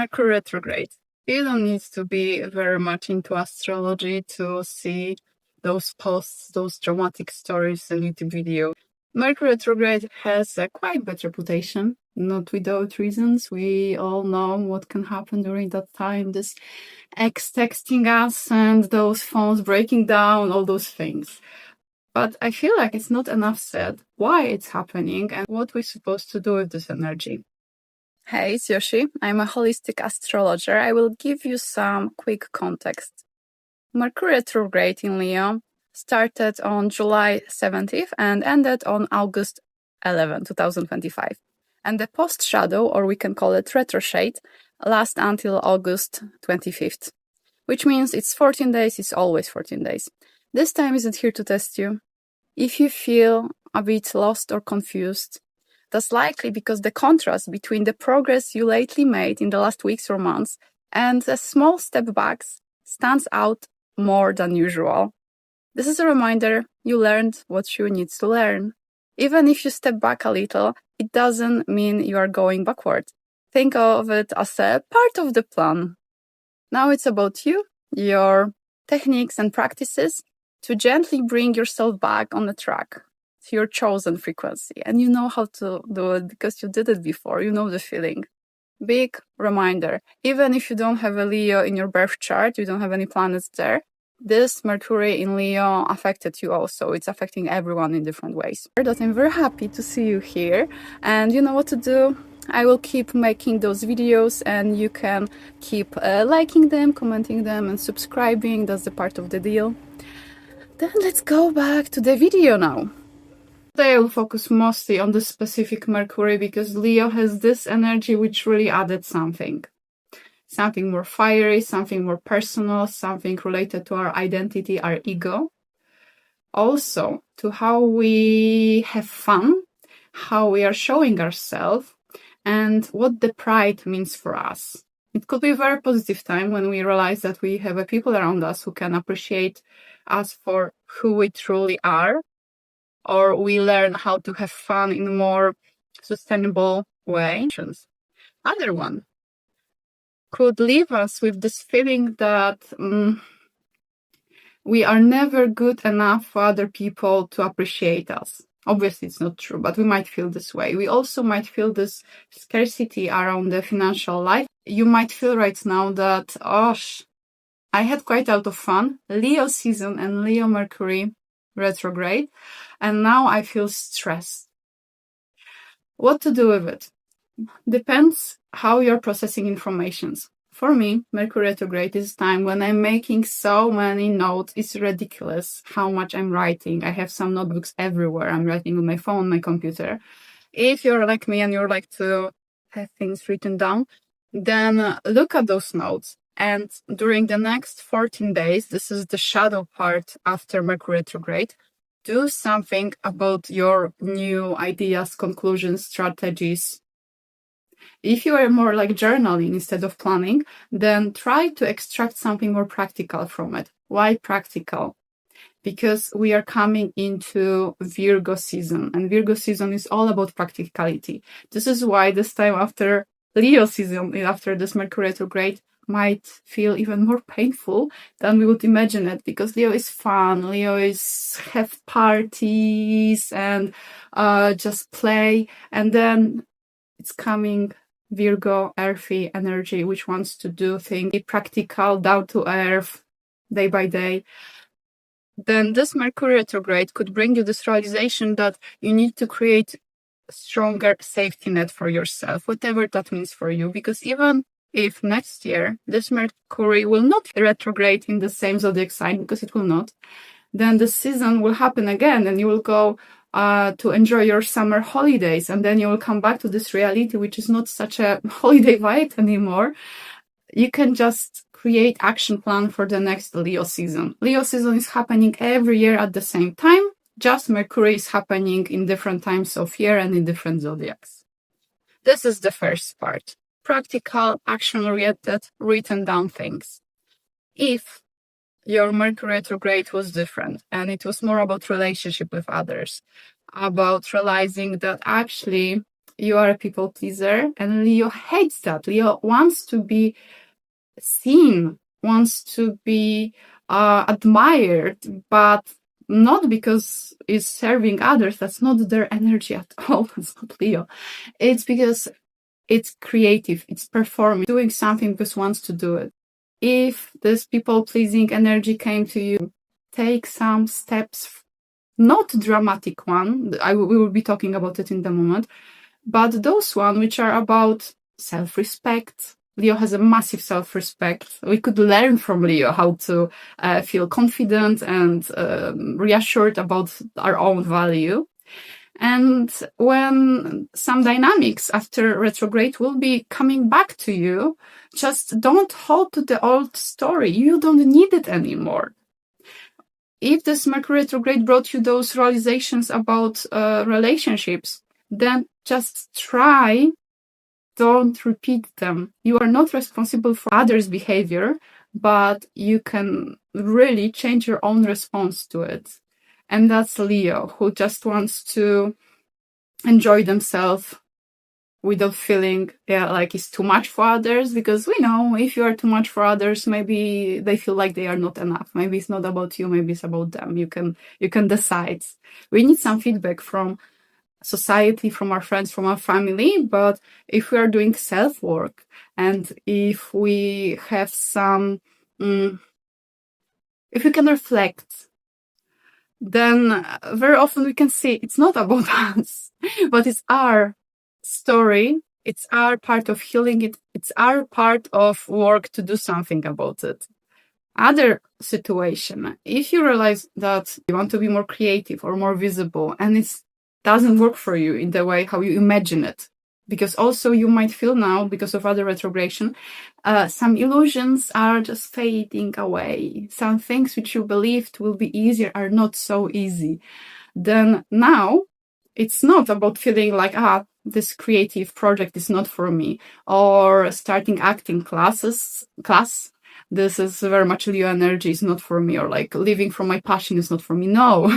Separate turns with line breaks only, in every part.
Mercury Retrograde. You don't need to be very much into astrology to see those posts, those dramatic stories and YouTube videos. Mercury Retrograde has a quite bad reputation, not without reasons. We all know what can happen during that time. This ex texting us and those phones breaking down, all those things. But I feel like it's not enough said why it's happening and what we're supposed to do with this energy. Hey, it's Yoshi. I'm a holistic astrologer. I will give you some quick context. Mercury retrograde in Leo started on July 17th and ended on August 11, 2025. And the post-shadow, or we can call it retroshade, lasts until August 25th, which means it's 14 days, it's always 14 days. This time isn't here to test you. If you feel a bit lost or confused, that's likely because the contrast between the progress you lately made in the last weeks or months and the small step backs stands out more than usual. This is a reminder you learned what you need to learn. Even if you step back a little, it doesn't mean you are going backward. Think of it as a part of the plan. Now it's about you, your techniques and practices to gently bring yourself back on the track to your chosen frequency. And you know how to do it because you did it before. You know the feeling. Big reminder, even if you don't have a Leo in your birth chart, you don't have any planets there, this Mercury in Leo affected you also. It's affecting everyone in different ways. I'm very happy to see you here. And you know what to do. I will keep making those videos and you can keep liking them, commenting them and subscribing. That's the part of the deal. Then let's go back to the video now. Today I will focus mostly on the specific Mercury because Leo has this energy which really added something. Something more fiery, something more personal, something related to our identity, our ego. Also to how we have fun, how we are showing ourselves, and what the pride means for us. It could be a very positive time when we realize that we have people around us who can appreciate us for who we truly are, or we learn how to have fun in a more sustainable way. Other one could leave us with this feeling that we are never good enough for other people to appreciate us. Obviously, it's not true, but we might feel this way. We also might feel this scarcity around the financial life. You might feel right now that, I had quite a lot of fun, Leo season and Leo Mercury retrograde, and now I feel stressed. What to do with it? Depends how you're processing informations. For me, Mercury retrograde is time when I'm making so many notes. It's ridiculous how much I'm writing. I have some notebooks everywhere. I'm writing on my phone, my computer. If you're like me and you like to have things written down, then look at those notes. And during the next 14 days, this is the shadow part after Mercury retrograde, do something about your new ideas, conclusions, strategies. If you are more like journaling instead of planning, then try to extract something more practical from it. Why practical? Because we are coming into Virgo season, and Virgo season is all about practicality. This is why this time after Leo season, after this Mercury retrograde, might feel even more painful than we would imagine it, because Leo is fun. Leo is have parties and just play, and then it's coming Virgo, earthy energy, which wants to do things practical, down to earth, day by day. Then this Mercury retrograde could bring you this realization that you need to create a stronger safety net for yourself, whatever that means for you. Because even if next year this Mercury will not retrograde in the same zodiac sign, because it will not, then the season will happen again and you will go to enjoy your summer holidays, and then you will come back to this reality, which is not such a holiday vibe anymore. You can just create action plan for the next Leo season. Leo season is happening every year at the same time, just Mercury is happening in different times of year and in different zodiacs. This is the first part. Practical, action-oriented, written down things. If your Mercury retrograde was different and it was more about relationship with others, about realizing that actually you are a people pleaser, and Leo hates that. Leo wants to be seen, wants to be admired, but not because it's serving others. That's not their energy at all. That's not Leo. It's because it's creative, it's performing, doing something because wants to do it. If this people-pleasing energy came to you, take some steps, not dramatic one, we will be talking about it in the moment, but those one which are about self-respect. Leo has a massive self-respect. We could learn from Leo how to feel confident and reassured about our own value. And when some dynamics after retrograde will be coming back to you, just don't hold to the old story. You don't need it anymore. If this Mercury retrograde brought you those realizations about relationships, then just try, don't repeat them. You are not responsible for others' behavior, but you can really change your own response to it. And that's Leo, who just wants to enjoy themselves without feeling like it's too much for others, because we know if you are too much for others, maybe they feel like they are not enough. Maybe it's not about you, maybe it's about them. You can decide. We need some feedback from society, from our friends, from our family, but if we are doing self-work and if we have some if we can reflect, then very often we can see it's not about us, but it's our story, it's our part of healing, it's our part of work to do something about it. Other situation, if you realize that you want to be more creative or more visible and it doesn't work for you in the way how you imagine it, because also you might feel now, because of other retrogression, some illusions are just fading away. Some things which you believed will be easier are not so easy. Then now it's not about feeling like, this creative project is not for me, or starting acting class. This is very much Leo energy, is not for me, or like living from my passion is not for me. No,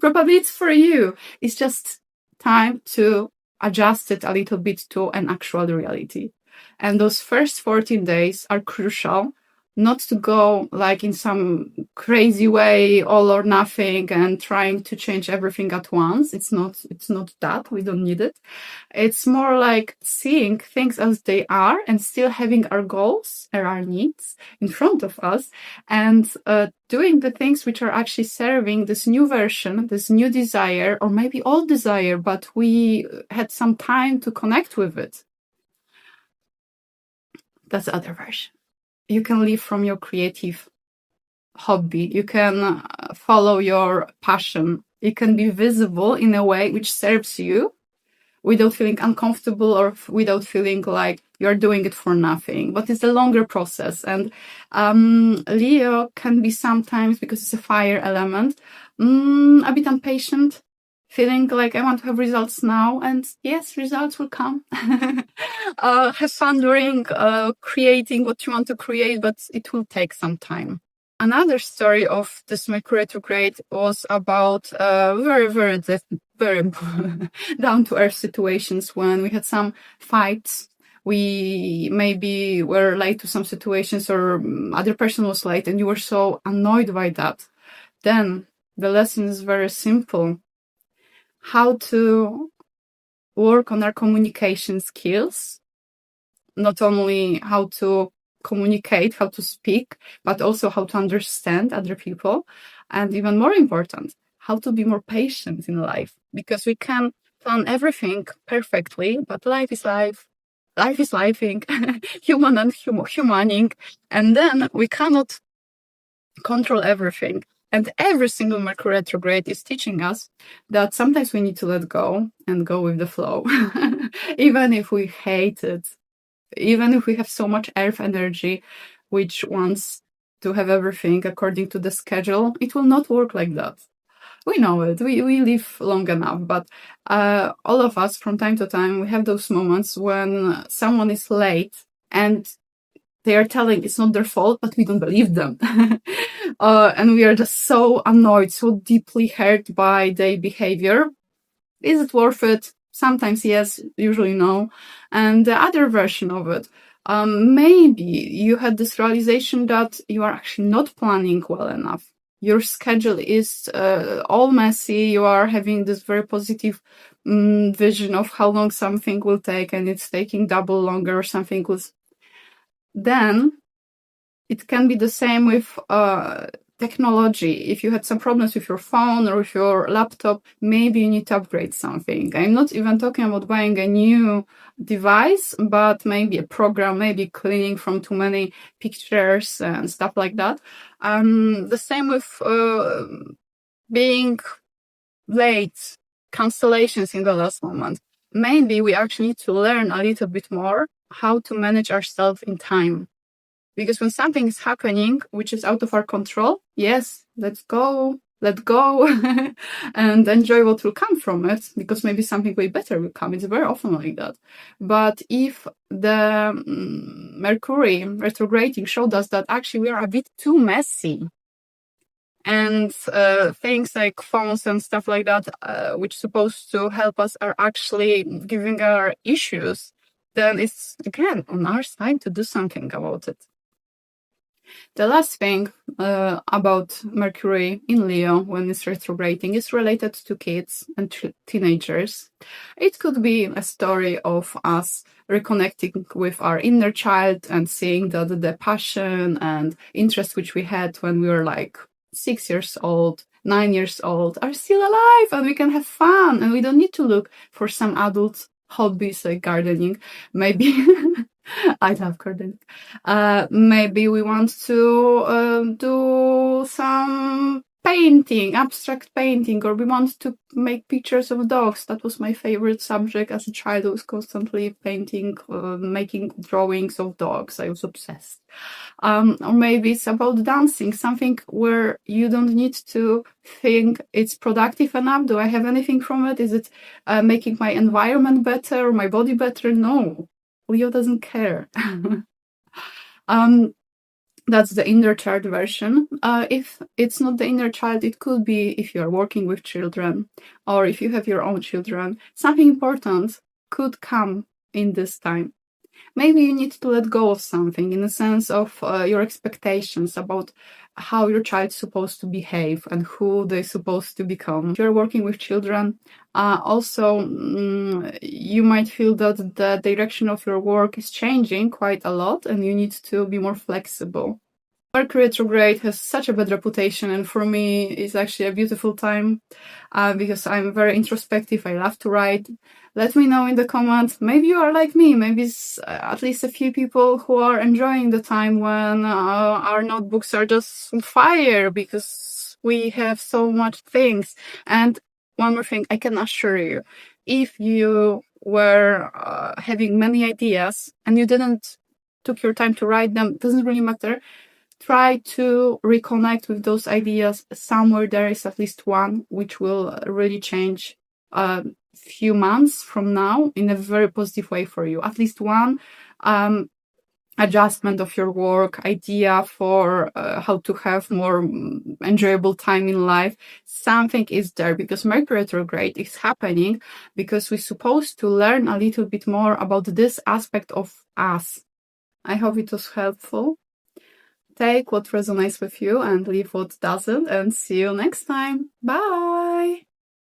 probably it's for you. It's just time to adjust it a little bit to an actual reality. And those first 14 days are crucial, not to go like in some crazy way, all or nothing, and trying to change everything at once. It's not that. We don't need it. It's more like seeing things as they are and still having our goals and our needs in front of us, and doing the things which are actually serving this new version, this new desire, or maybe old desire, but we had some time to connect with it. That's the other version. You can live from your creative hobby. You can follow your passion. You can be visible in a way which serves you without feeling uncomfortable or without feeling like you're doing it for nothing. But it's a longer process. And Leo can be sometimes, because it's a fire element, a bit impatient, feeling like I want to have results now. And yes, results will come. Have fun during creating what you want to create, but it will take some time. Another story of this Mercury retrograde was about very, very, very down-to-earth situations when we had some fights. We maybe were late to some situations, or other person was late, and you were so annoyed by that. Then the lesson is very simple. How to work on our communication skills, not only how to communicate, how to speak, but also how to understand other people. And even more important, how to be more patient in life, because we can plan everything perfectly, but life is life. Life is lifing, human and humaning, and then we cannot control everything. And every single Mercury retrograde is teaching us that sometimes we need to let go and go with the flow. Even if we hate it, even if we have so much earth energy, which wants to have everything according to the schedule, it will not work like that. We know it. We live long enough, but all of us from time to time, we have those moments when someone is late and they are telling it's not their fault, but we don't believe them. And we are just so annoyed, so deeply hurt by their behavior. Is it worth it? Sometimes yes, usually no. And the other version of it, maybe you had this realization that you are actually not planning well enough. Your schedule is all messy. You are having this very positive vision of how long something will take, and it's taking double longer or something was. Then it can be the same with technology. If you had some problems with your phone or with your laptop, maybe you need to upgrade something. I'm not even talking about buying a new device, but maybe a program, maybe cleaning from too many pictures and stuff like that. The same with being late, cancellations in the last moment. Maybe we actually need to learn a little bit more how to manage ourselves in time. Because when something is happening, which is out of our control, yes, let's go, let go, and enjoy what will come from it, because maybe something way better will come. It's very often like that. But if the Mercury retrograding showed us that actually we are a bit too messy, and things like phones and stuff like that, which supposed to help us, are actually giving our issues, then it's again on our side to do something about it. The last thing about Mercury in Leo when it's retrograding is related to kids and teenagers. It could be a story of us reconnecting with our inner child and seeing that the passion and interest which we had when we were like 6 years old, 9 years old are still alive, and we can have fun, and we don't need to look for some adult hobbies like gardening. Maybe I love gardening. Maybe we want to do some painting, abstract painting, or we want to make pictures of dogs. That was my favorite subject as a child. I was constantly painting, making drawings of dogs. I was obsessed. Or maybe it's about dancing, something where you don't need to think it's productive enough. Do I have anything from it? Is it making my environment better or my body better? No. Leo doesn't care. That's the inner child version. If it's not the inner child, it could be if you're working with children or if you have your own children. Something important could come in this time. Maybe you need to let go of something in the sense of your expectations about how your child's supposed to behave and who they're supposed to become. If you're working with children, you might feel that the direction of your work is changing quite a lot and you need to be more flexible. Mercury Retrograde has such a bad reputation, and for me it's actually a beautiful time because I'm very introspective. I love to write. Let me know in the comments. Maybe you are like me. Maybe it's at least a few people who are enjoying the time when our notebooks are just on fire because we have so much things. And one more thing, I can assure you, if you were having many ideas and you didn't took your time to write them, it doesn't really matter. Try to reconnect with those ideas. Somewhere there is at least one which will really change a few months from now in a very positive way for you. At least one adjustment of your work, idea for how to have more enjoyable time in life. Something is there because Mercury retrograde is happening because we're supposed to learn a little bit more about this aspect of us. I hope it was helpful. Take what resonates with you and leave what doesn't, and see you next time. Bye!